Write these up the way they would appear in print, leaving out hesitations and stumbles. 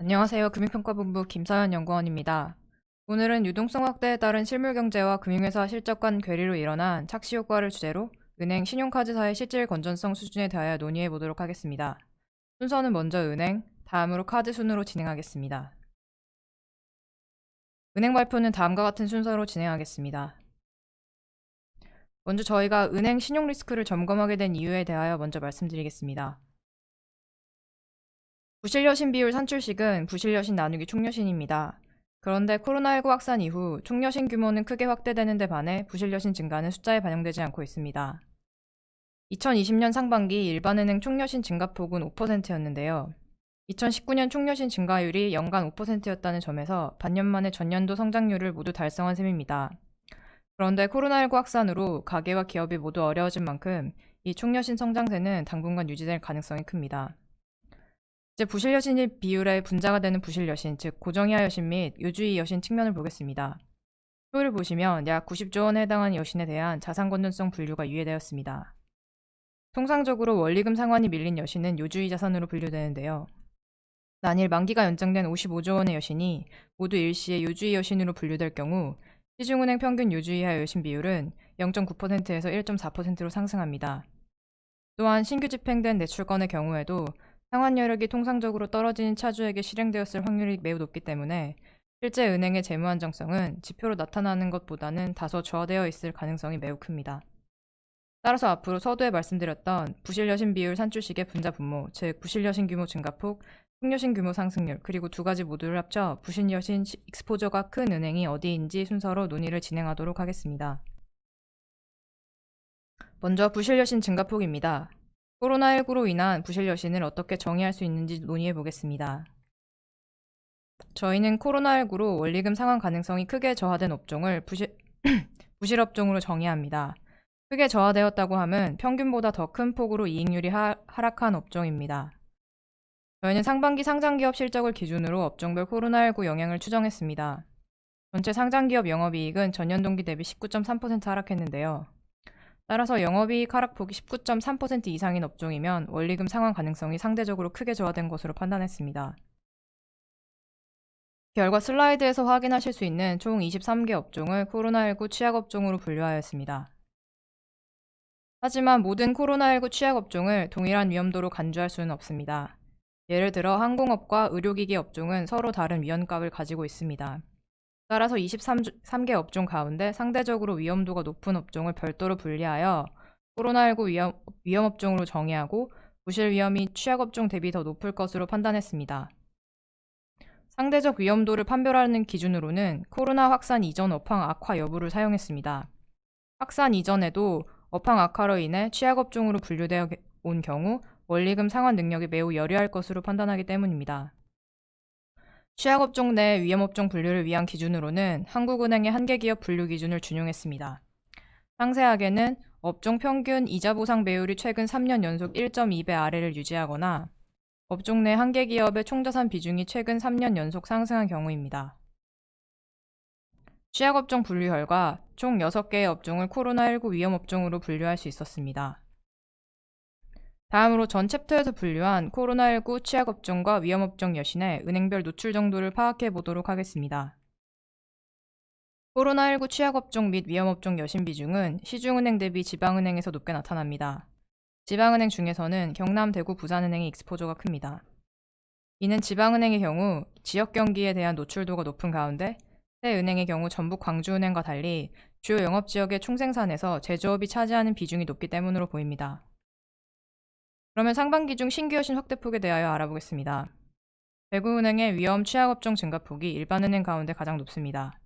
안녕하세요. 금융평가본부 김서연 연구원입니다. 오늘은 유동성 확대에 따른 실물경제와 금융회사 실적 간 괴리로 일어난 착시 효과를 주제로 은행, 신용카드사의 실질 건전성 수준에 대하여 논의해 보도록 하겠습니다. 순서는 먼저 은행, 다음으로 카드 순으로 진행하겠습니다. 은행 발표는 다음과 같은 순서로 진행하겠습니다. 먼저 저희가 은행 신용 리스크를 점검하게 된 이유에 대하여 먼저 말씀드리겠습니다. 부실여신 비율 산출식은 부실여신 나누기 총여신입니다. 그런데 코로나19 확산 이후 총여신 규모는 크게 확대되는 데 반해 부실여신 증가는 숫자에 반영되지 않고 있습니다. 2020년 상반기 일반은행 총여신 증가폭은 5%였는데요. 2019년 총여신 증가율이 연간 5%였다는 점에서 반년 만에 전년도 성장률을 모두 달성한 셈입니다. 그런데 코로나19 확산으로 가계와 기업이 모두 어려워진 만큼 이 총여신 성장세는 당분간 유지될 가능성이 큽니다. 이제 부실여신 비율의 분자가 되는 부실여신, 즉 고정이하 여신 및 요주의 여신 측면을 보겠습니다. 표를 보시면 약 90조 원에 해당하는 여신에 대한 자산 건전성 분류가 유예되었습니다. 통상적으로 원리금 상환이 밀린 여신은 요주의 자산으로 분류되는데요. 만일 만기가 연장된 55조 원의 여신이 모두 일시에 요주의 여신으로 분류될 경우 시중은행 평균 요주이하 여신 비율은 0.9%에서 1.4%로 상승합니다. 또한 신규 집행된 내출건의 경우에도 상환 여력이 통상적으로 떨어진 차주에게 실행되었을 확률이 매우 높기 때문에 실제 은행의 재무 안정성은 지표로 나타나는 것보다는 다소 저하되어 있을 가능성이 매우 큽니다. 따라서 앞으로 서두에 말씀드렸던 부실여신 비율 산출식의 분자 분모, 즉 부실여신 규모 증가폭, 총여신 규모 상승률, 그리고 두 가지 모두를 합쳐 부실여신 익스포저가 큰 은행이 어디인지 순서로 논의를 진행하도록 하겠습니다. 먼저 부실여신 증가폭입니다. 코로나19로 인한 부실여신을 어떻게 정의할 수 있는지 논의해 보겠습니다. 저희는 코로나19로 원리금 상환 가능성이 크게 저하된 업종을 부실업종으로 정의합니다. 크게 저하되었다고 함은 평균보다 더 큰 폭으로 이익률이 하락한 업종입니다. 저희는 상반기 상장기업 실적을 기준으로 업종별 코로나19 영향을 추정했습니다. 전체 상장기업 영업이익은 전년 동기 대비 19.3% 하락했는데요. 따라서 영업이익 하락폭이 19.3% 이상인 업종이면 원리금 상환 가능성이 상대적으로 크게 저하된 것으로 판단했습니다. 결과 슬라이드에서 확인하실 수 있는 총 23개 업종을 코로나19 취약업종으로 분류하였습니다. 하지만 모든 코로나19 취약업종을 동일한 위험도로 간주할 수는 없습니다. 예를 들어 항공업과 의료기기 업종은 서로 다른 위험값을 가지고 있습니다. 따라서 23개 업종 가운데 상대적으로 위험도가 높은 업종을 별도로 분리하여 코로나19 위험업종으로 정의하고 부실 위험이 취약업종 대비 더 높을 것으로 판단했습니다. 상대적 위험도를 판별하는 기준으로는 코로나 확산 이전 업황 악화 여부를 사용했습니다. 확산 이전에도 업황 악화로 인해 취약업종으로 분류되어 온 경우 원리금 상환 능력이 매우 열여할 것으로 판단하기 때문입니다. 취약업종 내 위험업종 분류를 위한 기준으로는 한국은행의 한계기업 분류 기준을 준용했습니다. 상세하게는 업종 평균 이자 보상 배율이 최근 3년 연속 1.2배 아래를 유지하거나 업종 내 한계기업의 총자산 비중이 최근 3년 연속 상승한 경우입니다. 취약업종 분류 결과 총 6개의 업종을 코로나19 위험업종으로 분류할 수 있었습니다. 다음으로 전 챕터에서 분류한 코로나19 취약업종과 위험업종 여신의 은행별 노출 정도를 파악해 보도록 하겠습니다. 코로나19 취약업종 및 위험업종 여신 비중은 시중은행 대비 지방은행에서 높게 나타납니다. 지방은행 중에서는 경남, 대구, 부산은행의 익스포저가 큽니다. 이는 지방은행의 경우 지역 경기에 대한 노출도가 높은 가운데 새 은행의 경우 전북 광주은행과 달리 주요 영업지역의 총생산에서 제조업이 차지하는 비중이 높기 때문으로 보입니다. 그러면 상반기 중 신규 여신 확대폭에 대하여 알아보겠습니다. 대구은행의 위험 취약업종 증가폭이 일반은행 가운데 가장 높습니다.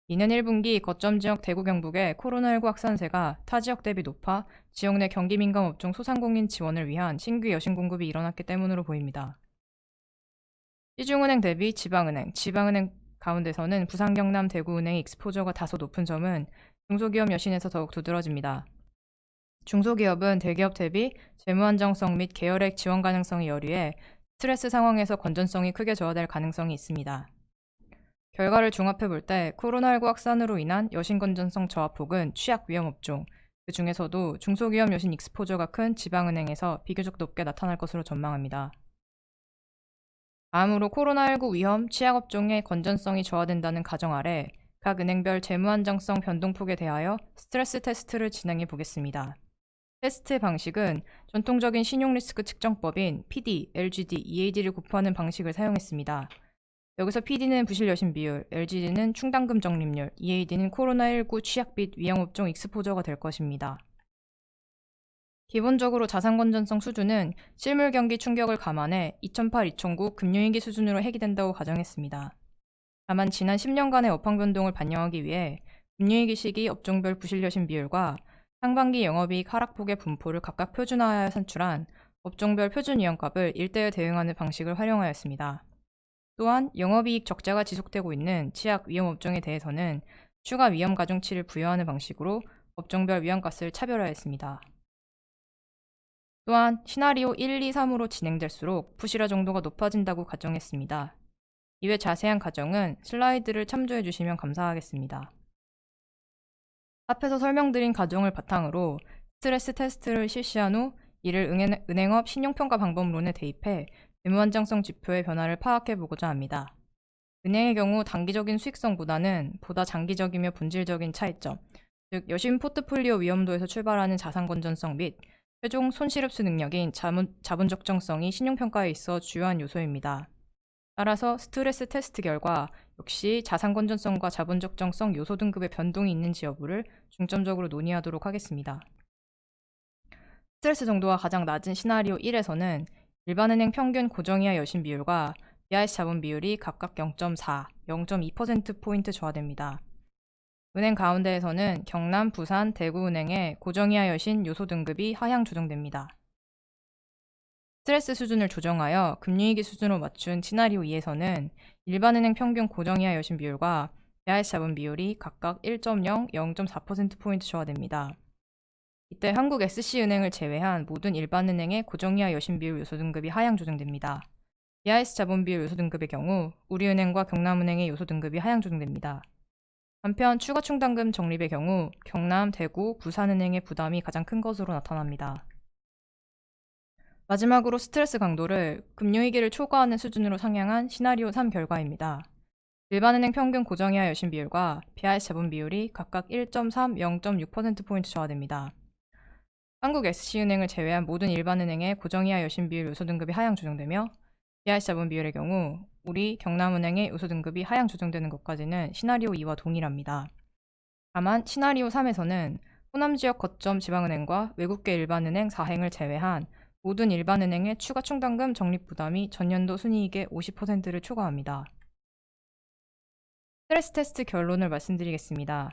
이는 1분기 거점 지역 대구 경북의 코로나19 확산세가 타 지역 대비 높아 지역 내 경기 민감 업종 소상공인 지원을 위한 신규 여신 공급이 일어났기 때문으로 보입니다. 시중은행 대비 지방은행 가운데서는 부산, 경남, 대구은행의 익스포저가 다소 높은 점은 중소기업 여신에서 더욱 두드러집니다. 중소기업은 대기업 대비 재무 안정성 및 계열액 지원 가능성이 여리해 스트레스 상황에서 건전성이 크게 저하될 가능성이 있습니다. 결과를 종합해 볼 때 코로나19 확산으로 인한 여신 건전성 저하폭은 취약 위험업종, 그 중에서도 중소기업 여신 익스포저가 큰 지방은행에서 비교적 높게 나타날 것으로 전망합니다. 다음으로 코로나19 위험, 취약업종의 건전성이 저하된다는 가정 아래 각 은행별 재무 안정성 변동폭에 대하여 스트레스 테스트를 진행해 보겠습니다. 테스트 방식은 전통적인 신용 리스크 측정법인 PD, LGD, EAD를 곱하는 방식을 사용했습니다. 여기서 PD는 부실 여신 비율, LGD는 충당금 적립률, EAD는 코로나19 취약 및 위험업종 익스포저가 될 것입니다. 기본적으로 자산 건전성 수준은 실물 경기 충격을 감안해 2008-2009 금융위기 수준으로 해기된다고 가정했습니다. 다만 지난 10년간의 업황 변동을 반영하기 위해 금융위기 시기 업종별 부실 여신 비율과 상반기 영업이익 하락폭의 분포를 각각 표준화하여 산출한 업종별 표준 이연값을 일대에 대응하는 방식을 활용하였습니다. 또한 영업이익 적자가 지속되고 있는 취약 위험업종에 대해서는 추가 위험 가중치를 부여하는 방식으로 업종별 위험값을 차별화했습니다. 또한 시나리오 1, 2, 3으로 진행될수록 부실화 정도가 높아진다고 가정했습니다. 이외 자세한 가정은 슬라이드를 참조해 주시면 감사하겠습니다. 앞에서 설명드린 가정을 바탕으로 스트레스 테스트를 실시한 후 이를 은행업 신용평가 방법론에 대입해 재무 안정성 지표의 변화를 파악해 보고자 합니다. 은행의 경우 단기적인 수익성보다는 보다 장기적이며 본질적인 차이점, 즉 여신 포트폴리오 위험도에서 출발하는 자산 건전성 및 최종 손실 흡수 능력인 자본 적정성이 신용평가에 있어 주요한 요소입니다. 따라서 스트레스 테스트 결과 역시 자산 건전성과 자본 적정성 요소 등급의 변동이 있는지 여부를 중점적으로 논의하도록 하겠습니다. 스트레스 정도가 가장 낮은 시나리오 1에서는 일반은행 평균 고정이하 여신 비율과 BIS 자본 비율이 각각 0.4, 0.2%포인트 저하됩니다. 은행 가운데에서는 경남, 부산, 대구은행의 고정이하 여신 요소 등급이 하향 조정됩니다. 스트레스 수준을 조정하여 금융위기 수준으로 맞춘 시나리오 2에서는 일반은행 평균 고정이하 여신 비율과 BIS 자본 비율이 각각 1.0, 0.4%포인트 저하됩니다. 이때 한국 SC은행을 제외한 모든 일반은행의 고정이하 여신 비율 요소 등급이 하향 조정됩니다. BIS 자본 비율 요소 등급의 경우 우리은행과 경남은행의 요소 등급이 하향 조정됩니다. 한편 추가 충당금 적립의 경우 경남, 대구, 부산은행의 부담이 가장 큰 것으로 나타납니다. 마지막으로 스트레스 강도를 금융위기를 초과하는 수준으로 상향한 시나리오 3 결과입니다. 일반은행 평균 고정이하 여신 비율과 BIS 자본 비율이 각각 1.3, 0.6%포인트 저하됩니다. 한국 SC은행을 제외한 모든 일반은행의 고정이하 여신 비율 요소 등급이 하향 조정되며 BIS 자본 비율의 경우 우리 경남은행의 요소 등급이 하향 조정되는 것까지는 시나리오 2와 동일합니다. 다만 시나리오 3에서는 호남지역 거점 지방은행과 외국계 일반은행 4행을 제외한 모든 일반은행의 추가 충당금 적립 부담이 전년도 순이익의 50%를 초과합니다. 스트레스 테스트 결론을 말씀드리겠습니다.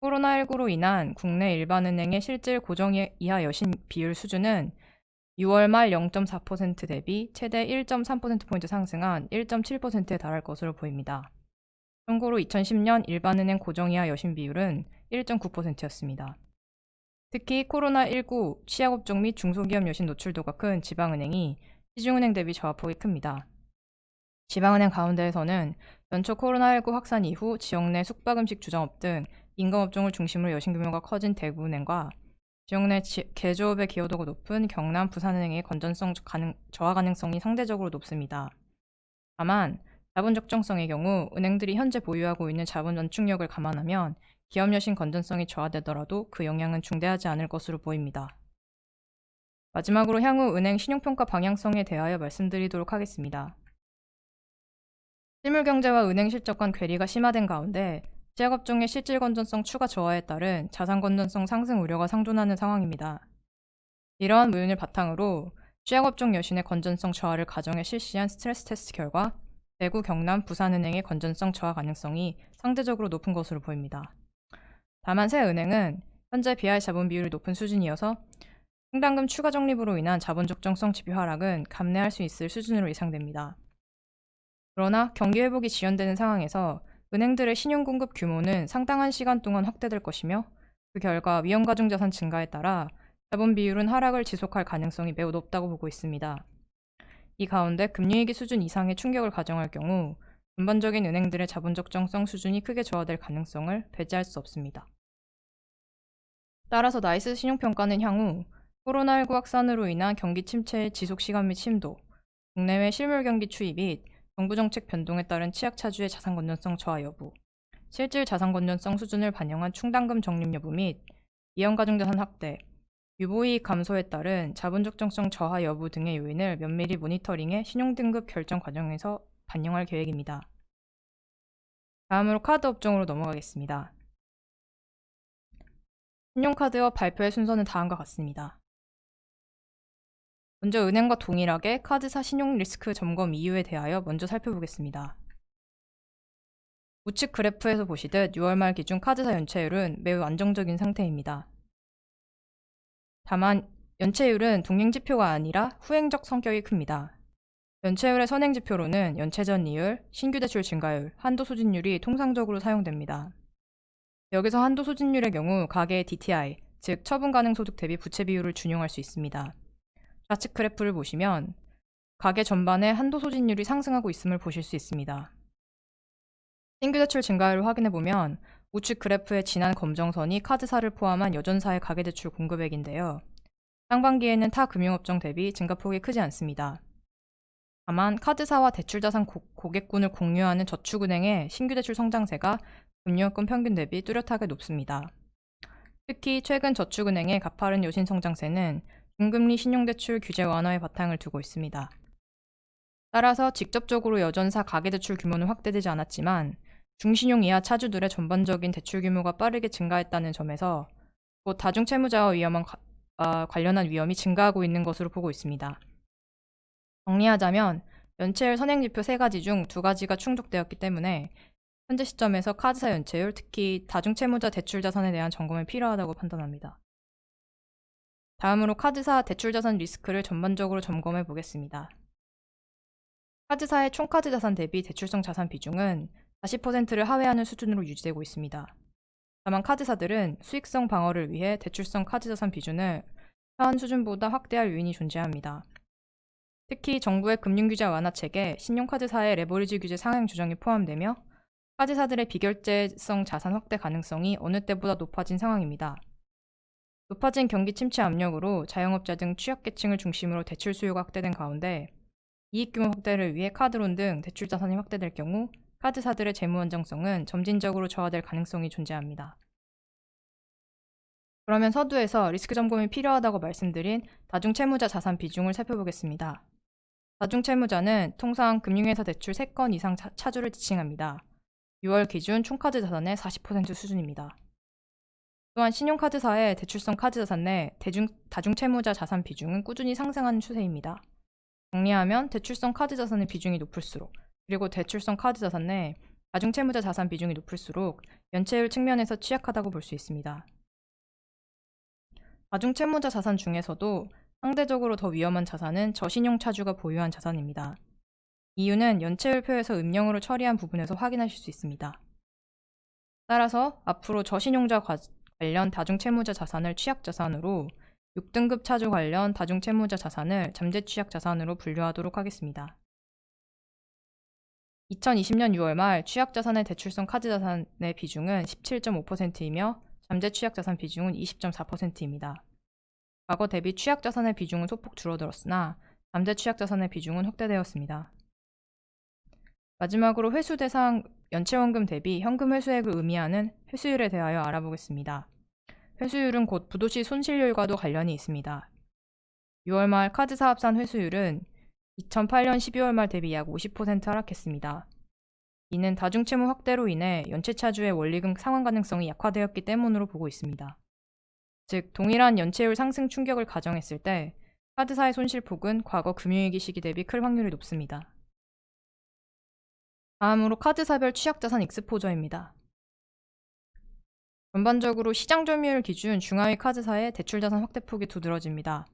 코로나19로 인한 국내 일반은행의 실질 고정이하 여신 비율 수준은 6월 말 0.4% 대비 최대 1.3%포인트 상승한 1.7%에 달할 것으로 보입니다. 참고로 2010년 일반은행 고정이하 여신 비율은 1.9%였습니다. 특히 코로나19 취약업종 및 중소기업 여신 노출도가 큰 지방은행이 시중은행 대비 저하폭이 큽니다. 지방은행 가운데에서는 연초 코로나19 확산 이후 지역 내 숙박음식 주점업 등 임금업종을 중심으로 여신 규모가 커진 대구은행과 지역 내 개조업의 기여도가 높은 경남, 부산은행의 건전성 저하 가능성이 상대적으로 높습니다. 다만 자본 적정성의 경우 은행들이 현재 보유하고 있는 자본 전축력을 감안하면 기업 여신 건전성이 저하되더라도 그 영향은 중대하지 않을 것으로 보입니다. 마지막으로 향후 은행 신용평가 방향성에 대하여 말씀드리도록 하겠습니다. 실물경제와 은행 실적 간 괴리가 심화된 가운데 취약업종의 실질 건전성 추가 저하에 따른 자산 건전성 상승 우려가 상존하는 상황입니다. 이러한 요인을 바탕으로 취약업종 여신의 건전성 저하를 가정해 실시한 스트레스 테스트 결과 대구, 경남, 부산은행의 건전성 저하 가능성이 상대적으로 높은 것으로 보입니다. 다만 새 은행은 현재 BI 자본 비율이 높은 수준이어서 충당금 추가 적립으로 인한 자본 적정성 지표 하락은 감내할 수 있을 수준으로 예상됩니다. 그러나 경기 회복이 지연되는 상황에서 은행들의 신용 공급 규모는 상당한 시간 동안 확대될 것이며 그 결과 위험 가중 자산 증가에 따라 자본 비율은 하락을 지속할 가능성이 매우 높다고 보고 있습니다. 이 가운데 금융위기 수준 이상의 충격을 가정할 경우 전반적인 은행들의 자본 적정성 수준이 크게 저하될 가능성을 배제할 수 없습니다. 따라서 나이스 신용평가는 향후 코로나19 확산으로 인한 경기 침체의 지속 시간 및 심도, 국내외 실물 경기 추이 및 정부 정책 변동에 따른 치약 차주의 자산 건전성 저하 여부, 실질 자산 건전성 수준을 반영한 충당금 적립 여부 및 이연가중자산 확대, 유보이익 감소에 따른 자본 적정성 저하 여부 등의 요인을 면밀히 모니터링해 신용등급 결정 과정에서 반영할 계획입니다. 다음으로 카드 업종으로 넘어가겠습니다. 신용카드업 발표의 순서는 다음과 같습니다. 먼저 은행과 동일하게 카드사 신용 리스크 점검 이유에 대하여 먼저 살펴보겠습니다. 우측 그래프에서 보시듯 6월 말 기준 카드사 연체율은 매우 안정적인 상태입니다. 다만 연체율은 동행지표가 아니라 후행적 성격이 큽니다. 연체율의 선행지표로는 연체전이율, 신규대출 증가율, 한도소진율이 통상적으로 사용됩니다. 여기서 한도소진율의 경우 가계의 DTI, 즉 처분가능소득 대비 부채 비율을 준용할 수 있습니다. 좌측 그래프를 보시면 가계 전반의 한도소진율이 상승하고 있음을 보실 수 있습니다. 신규대출 증가율을 확인해보면 우측 그래프의 진한 검정선이 카드사를 포함한 여전사의 가계대출 공급액인데요. 상반기에는 타 금융업종 대비 증가폭이 크지 않습니다. 다만 카드사와 대출자산 고객군을 공유하는 저축은행의 신규대출 성장세가 금융업권 평균 대비 뚜렷하게 높습니다. 특히 최근 저축은행의 가파른 요신 성장세는 중금리 신용대출 규제 완화에 바탕을 두고 있습니다. 따라서 직접적으로 여전사 가계대출 규모는 확대되지 않았지만 중신용 이하 차주들의 전반적인 대출 규모가 빠르게 증가했다는 점에서 곧 다중채무자와 관련한 위험이 증가하고 있는 것으로 보고 있습니다. 정리하자면 연체율 선행지표 3가지 중 2가지가 충족되었기 때문에 현재 시점에서 카드사 연체율, 특히 다중채무자 대출자산에 대한 점검이 필요하다고 판단합니다. 다음으로 카드사 대출자산 리스크를 전반적으로 점검해 보겠습니다. 카드사의 총카드 자산 대비 대출성 자산 비중은 40%를 하회하는 수준으로 유지되고 있습니다. 다만 카드사들은 수익성 방어를 위해 대출성 카드 자산 비중을 현 수준보다 확대할 요인이 존재합니다. 특히 정부의 금융규제 완화책에 신용카드사의 레버리지 규제 상향 조정이 포함되며 카드사들의 비결제성 자산 확대 가능성이 어느 때보다 높아진 상황입니다. 높아진 경기 침체 압력으로 자영업자 등 취약계층을 중심으로 대출 수요가 확대된 가운데 이익규모 확대를 위해 카드론 등 대출 자산이 확대될 경우 카드사들의 재무 안정성은 점진적으로 저하될 가능성이 존재합니다. 그러면 서두에서 리스크 점검이 필요하다고 말씀드린 다중채무자 자산 비중을 살펴보겠습니다. 다중채무자는 통상 금융회사 대출 3건 이상 차주를 지칭합니다. 6월 기준 총카드 자산의 40% 수준입니다. 또한 신용카드사의 대출성 카드 자산 내 다중채무자 자산 비중은 꾸준히 상승하는 추세입니다. 정리하면 대출성 카드 자산의 비중이 높을수록 그리고 대출성 카드 자산 내 다중채무자 자산 비중이 높을수록 연체율 측면에서 취약하다고 볼 수 있습니다. 다중채무자 자산 중에서도 상대적으로 더 위험한 자산은 저신용 차주가 보유한 자산입니다. 이유는 연체율표에서 음영으로 처리한 부분에서 확인하실 수 있습니다. 따라서 앞으로 저신용자 관련 다중채무자 자산을 취약자산으로 6등급 차주 관련 다중채무자 자산을 잠재취약자산으로 분류하도록 하겠습니다. 2020년 6월 말 취약자산의 대출성 카드자산의 비중은 17.5%이며 잠재취약자산 비중은 20.4%입니다. 과거 대비 취약자산의 비중은 소폭 줄어들었으나 잠재취약자산의 비중은 확대되었습니다. 마지막으로 회수 대상 연체원금 대비 현금 회수액을 의미하는 회수율에 대하여 알아보겠습니다. 회수율은 곧 부도시 손실률과도 관련이 있습니다. 6월 말 카드사 합산 회수율은 2008년 12월 말 대비 약 50% 하락했습니다. 이는 다중채무 확대로 인해 연체차주의 원리금 상환 가능성이 약화되었기 때문으로 보고 있습니다. 즉, 동일한 연체율 상승 충격을 가정했을 때 카드사의 손실폭은 과거 금융위기 시기 대비 클 확률이 높습니다. 다음으로 카드사별 취약자산 익스포저입니다. 전반적으로 시장 점유율 기준 중하위 카드사의 대출자산 확대폭이 두드러집니다.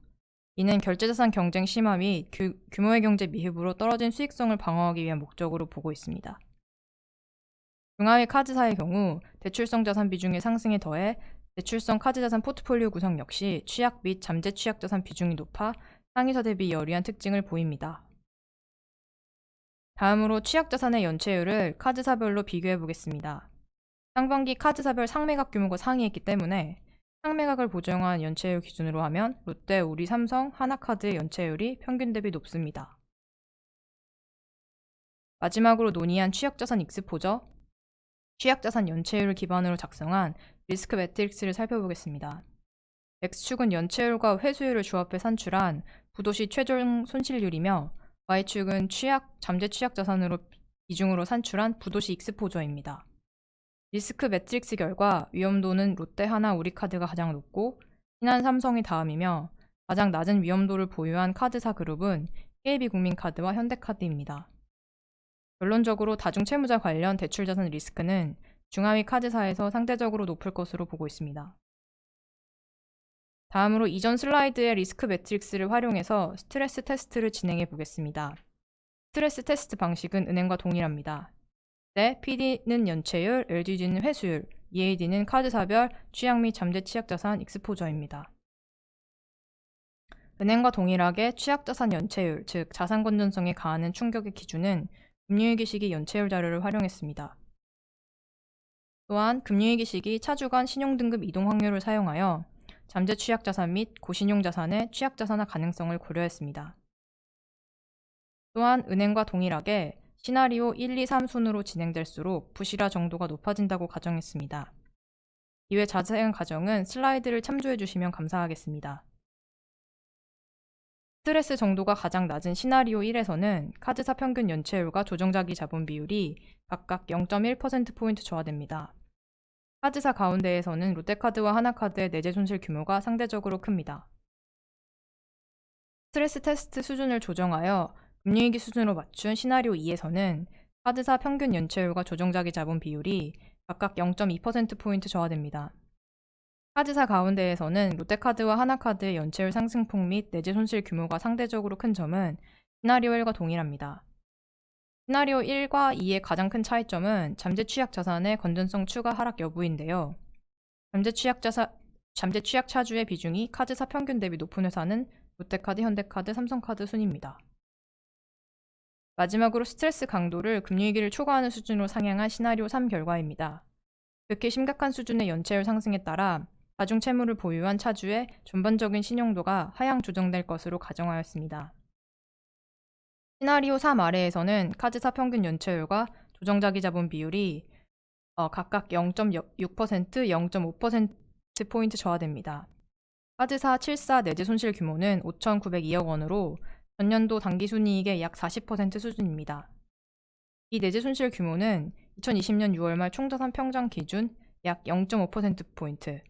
이는 결제자산 경쟁 심화 및 규모의 경제 미흡으로 떨어진 수익성을 방어하기 위한 목적으로 보고 있습니다. 중하위 카드사의 경우 대출성 자산 비중의 상승에 더해 대출성 카드자산 포트폴리오 구성 역시 취약 및 잠재 취약자산 비중이 높아 상위사 대비 여리한 특징을 보입니다. 다음으로 취약자산의 연체율을 카드사별로 비교해 보겠습니다. 상반기 카드사별 상매각 규모가 상이했기 때문에 상매각을 보정한 연체율 기준으로 하면 롯데, 우리, 삼성, 하나카드의 연체율이 평균 대비 높습니다. 마지막으로 논의한 취약자산 익스포저, 취약자산 연체율을 기반으로 작성한 리스크 매트릭스를 살펴보겠습니다. X축은 연체율과 회수율을 조합해 산출한 부도시 최종 손실률이며 Y축은 잠재 취약자산으로 비중으로 산출한 부도시 익스포저입니다. 리스크 매트릭스 결과 위험도는 롯데, 하나, 우리카드가 가장 높고 신한, 삼성이 다음이며 가장 낮은 위험도를 보유한 카드사 그룹은 KB국민카드와 현대카드입니다. 결론적으로 다중채무자 관련 대출자산 리스크는 중하위 카드사에서 상대적으로 높을 것으로 보고 있습니다. 다음으로 이전 슬라이드의 리스크 매트릭스를 활용해서 스트레스 테스트를 진행해 보겠습니다. 스트레스 테스트 방식은 은행과 동일합니다. 때 PD는 연체율, LGD는 회수율, EAD는 카드사별 취약 및 잠재 취약자산 익스포저입니다. 은행과 동일하게 취약자산 연체율, 즉 자산 건전성에 가하는 충격의 기준은 금융위기 시기 연체율 자료를 활용했습니다. 또한 금융위기 시기 차주간 신용등급 이동 확률을 사용하여 잠재 취약자산 및 고신용자산의 취약자산화 가능성을 고려했습니다. 또한 은행과 동일하게 시나리오 1, 2, 3 순으로 진행될수록 부실화 정도가 높아진다고 가정했습니다. 이외 자세한 가정은 슬라이드를 참조해 주시면 감사하겠습니다. 스트레스 정도가 가장 낮은 시나리오 1에서는 카드사 평균 연체율과 조정자기 자본 비율이 각각 0.1%포인트 저하됩니다. 카드사 가운데에서는 롯데카드와 하나카드의 내재 손실 규모가 상대적으로 큽니다. 스트레스 테스트 수준을 조정하여 금융위기 수준으로 맞춘 시나리오 2에서는 카드사 평균 연체율과 조정자기 자본 비율이 각각 0.2%포인트 저하됩니다. 카드사 가운데에서는 롯데카드와 하나카드의 연체율 상승폭 및 내재 손실 규모가 상대적으로 큰 점은 시나리오 1과 동일합니다. 시나리오 1과 2의 가장 큰 차이점은 잠재 취약 자산의 건전성 추가 하락 여부인데요. 잠재 취약 차주의 비중이 카드사 평균 대비 높은 회사는 롯데카드, 현대카드, 삼성카드 순입니다. 마지막으로 스트레스 강도를 금융위기를 초과하는 수준으로 상향한 시나리오 3 결과입니다. 극히 심각한 수준의 연체율 상승에 따라 다중채무를 보유한 차주의 전반적인 신용도가 하향 조정될 것으로 가정하였습니다. 시나리오 3 아래에서는 카드사 평균 연체율과 조정자기 자본 비율이 각각 0.6%, 0.5%포인트 저하됩니다. 카드사 7사 내재 손실 규모는 5,902억 원으로 전년도 당기순이익의 약 40% 수준입니다. 이 내재 손실 규모는 2020년 6월 말 총자산 평장 기준 약 0.5%포인트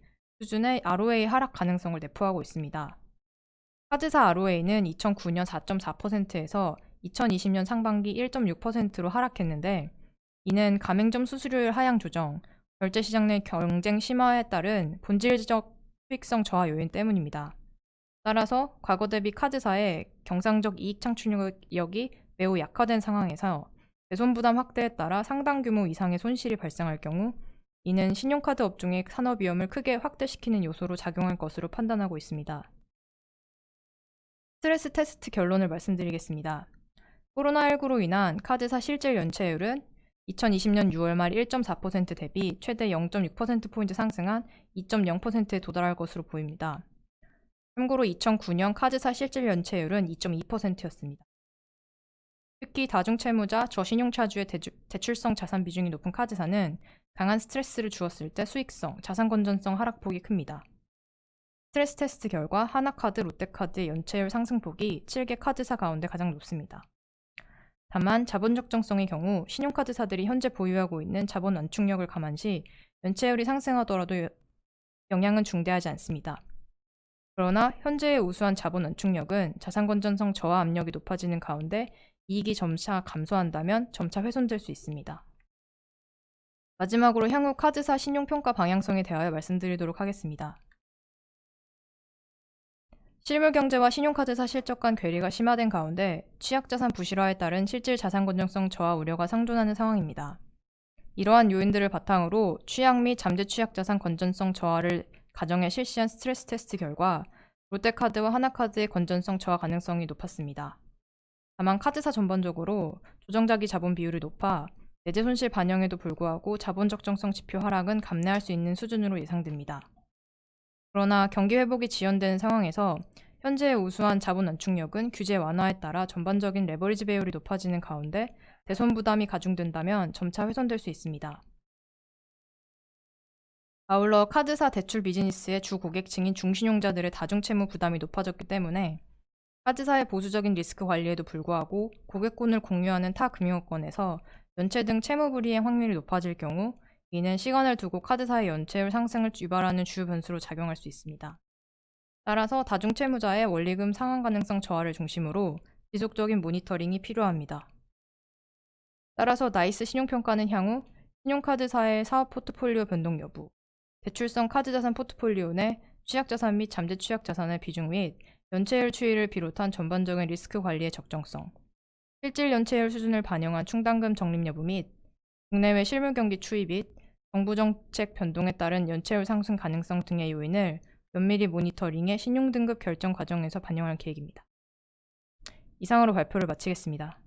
수준의 ROA 하락 가능성을 내포하고 있습니다. 카드사 ROA는 2009년 4.4%에서 2020년 상반기 1.6%로 하락했는데 이는 가맹점 수수료율 하향 조정, 결제시장 내 경쟁 심화에 따른 본질적 수익성 저하 요인 때문입니다. 따라서 과거 대비 카드사의 경상적 이익 창출력이 매우 약화된 상황에서 대손부담 확대에 따라 상당 규모 이상의 손실이 발생할 경우 이는 신용카드 업종의 산업위험을 크게 확대시키는 요소로 작용할 것으로 판단하고 있습니다. 스트레스 테스트 결론을 말씀드리겠습니다. 코로나19로 인한 카드사 실질 연체율은 2020년 6월 말 1.4% 대비 최대 0.6%포인트 상승한 2.0%에 도달할 것으로 보입니다. 참고로 2009년 카드사 실질 연체율은 2.2%였습니다. 특히 다중채무자, 저신용차주의 대출성 자산 비중이 높은 카드사는 강한 스트레스를 주었을 때 수익성, 자산 건전성 하락폭이 큽니다. 스트레스 테스트 결과 하나카드, 롯데카드의 연체율 상승폭이 7개 카드사 가운데 가장 높습니다. 다만 자본 적정성의 경우 신용카드사들이 현재 보유하고 있는 자본 완충력을 감안시 연체율이 상승하더라도 영향은 중대하지 않습니다. 그러나 현재의 우수한 자본 완충력은 자산 건전성 저하 압력이 높아지는 가운데 이익이 점차 감소한다면 점차 훼손될 수 있습니다. 마지막으로 향후 카드사 신용평가 방향성에 대하여 말씀드리도록 하겠습니다. 실물경제와 신용카드사 실적 간 괴리가 심화된 가운데 취약자산 부실화에 따른 실질 자산 건전성 저하 우려가 상존하는 상황입니다. 이러한 요인들을 바탕으로 취약 및 잠재 취약자산 건전성 저하를 가정해 실시한 스트레스 테스트 결과 롯데카드와 하나카드의 건전성 저하 가능성이 높았습니다. 다만 카드사 전반적으로 조정자기 자본 비율이 높아 내재 손실 반영에도 불구하고 자본 적정성 지표 하락은 감내할 수 있는 수준으로 예상됩니다. 그러나 경기 회복이 지연되는 상황에서 현재의 우수한 자본 안축력은 규제 완화에 따라 전반적인 레버리지 배율이 높아지는 가운데 대손 부담이 가중된다면 점차 훼손될 수 있습니다. 아울러 카드사 대출 비즈니스의 주 고객층인 중신용자들의 다중채무 부담이 높아졌기 때문에 카드사의 보수적인 리스크 관리에도 불구하고 고객권을 공유하는 타 금융권에서 연체 등 채무 불이행 확률이 높아질 경우 이는 시간을 두고 카드사의 연체율 상승을 유발하는 주요 변수로 작용할 수 있습니다. 따라서 다중채무자의 원리금 상환 가능성 저하를 중심으로 지속적인 모니터링이 필요합니다. 따라서 나이스 신용평가는 향후 신용카드사의 사업 포트폴리오 변동 여부, 대출성 카드자산 포트폴리오 내 취약자산 및 잠재 취약자산의 비중 및 연체율 추이를 비롯한 전반적인 리스크 관리의 적정성, 실질 연체율 수준을 반영한 충당금 적립 여부 및 국내외 실물 경기 추이 및 정부 정책 변동에 따른 연체율 상승 가능성 등의 요인을 면밀히 모니터링해 신용등급 결정 과정에서 반영할 계획입니다. 이상으로 발표를 마치겠습니다.